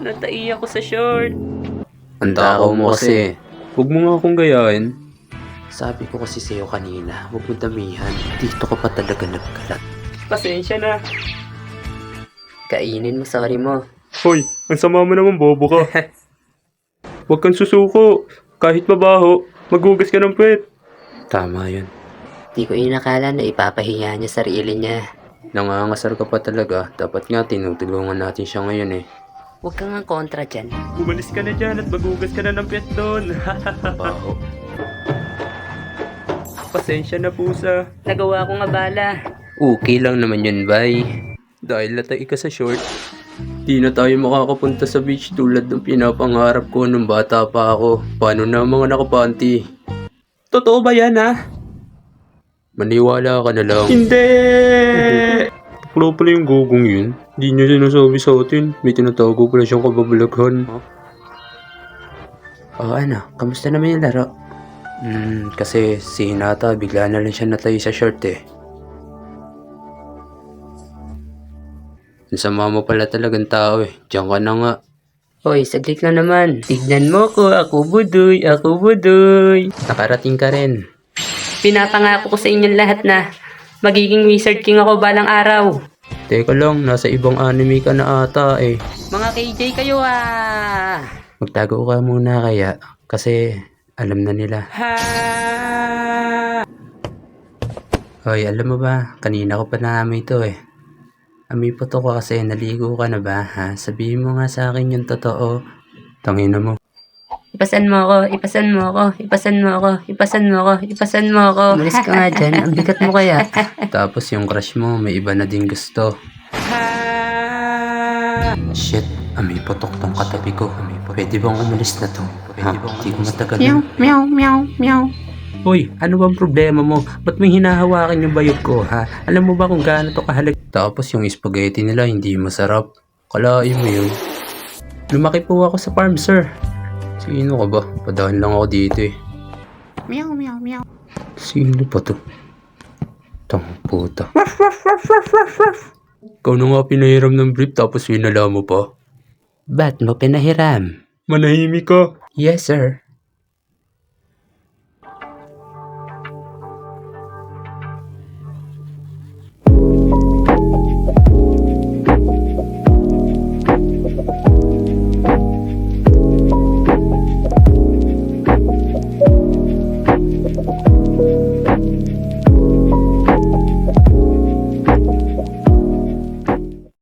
Natai ako sa short. Ang takaw mo kasi. Huwag mo nga akong gayahin. Sabi ko kasi sa'yo kanina, huwag mo damihan. Dito ka pa talaga nagkalat. Pasensya na. Kainin mo, sorry mo. Hoy, ang sama mo naman, bobo ka. Huwag kang susuko. Kahit mabaho, maghugas ka ng puwet. Tama yun. Di ko inakala na ipapahiya niya sarili niya. Nangangasar ka pa talaga. Dapat nga tinutulungan natin siya ngayon eh. Huwag kang ang kontra dyan. Umalis ka na dyan at maghugas ka na ng pet doon. Baho. Pasensya na pusa. Nagawa ko nga bala. Okay lang naman yun, bye. Dahil natay ka sa short, di na tayo makakapunta sa beach tulad ng pinapangarap ko nung bata pa ako. Paano na mga nakapanty? Totoo ba yan ha? Maniwala ka na lang. Hindi! Wala pala yung gugong yun. Di niya sinasabi sa atin. May tinatago pala siyang kababalaghan. Ano, kamusta naman yung laro? Kasi si Hinata bigla na lang siya natay sa short eh. Ang sama mo pala talagang tao eh. Diyan ka na nga. Hoy, saglit lang naman. Tignan mo ko, ako budoy, ako budoy. Nakarating ka rin. Pinapangako ko sa inyong lahat na magiging Wizard King ako balang araw. Teka lang, nasa ibang anime ka na ata eh. Mga KJ kayo ah! Magtago ka muna kaya. Kasi alam na nila. Ha! Hoy, alam mo ba? Kanina ko pa naamoy ito eh. Amoy po to ko kasi naligo ka na ba ha? Sabihin mo nga sa akin yung totoo. Tangina mo. Ipasan mo ako, ipasan mo ako, ipasan mo ako, ipasan mo ako, ipasan mo ako. Umalis ka nga dyan, ang bigat mo kaya. Tapos yung crush mo, may iba na din gusto. Shit, amoy putok tong katabi ko. Pwede bang umalis na to? Hindi ko matagal na. Meow, meow, meow. Hoy, ano bang problema mo? Ba't may hinahawakan yung bayog ko, ha? Alam mo ba kung gaano to kahalag? Tapos yung spaghetti nila hindi masarap. Kalain mo yun. Lumaki po ako sa farm, sir. Sino ka ba? Padaan lang ako dito eh. Meow, meow, meow. Sino pa to? Tang puta. Ikaw na nga pinahiram ng brief tapos winala mo pa. Ba't mo pinahiram? Manahimik ka. Yes, sir.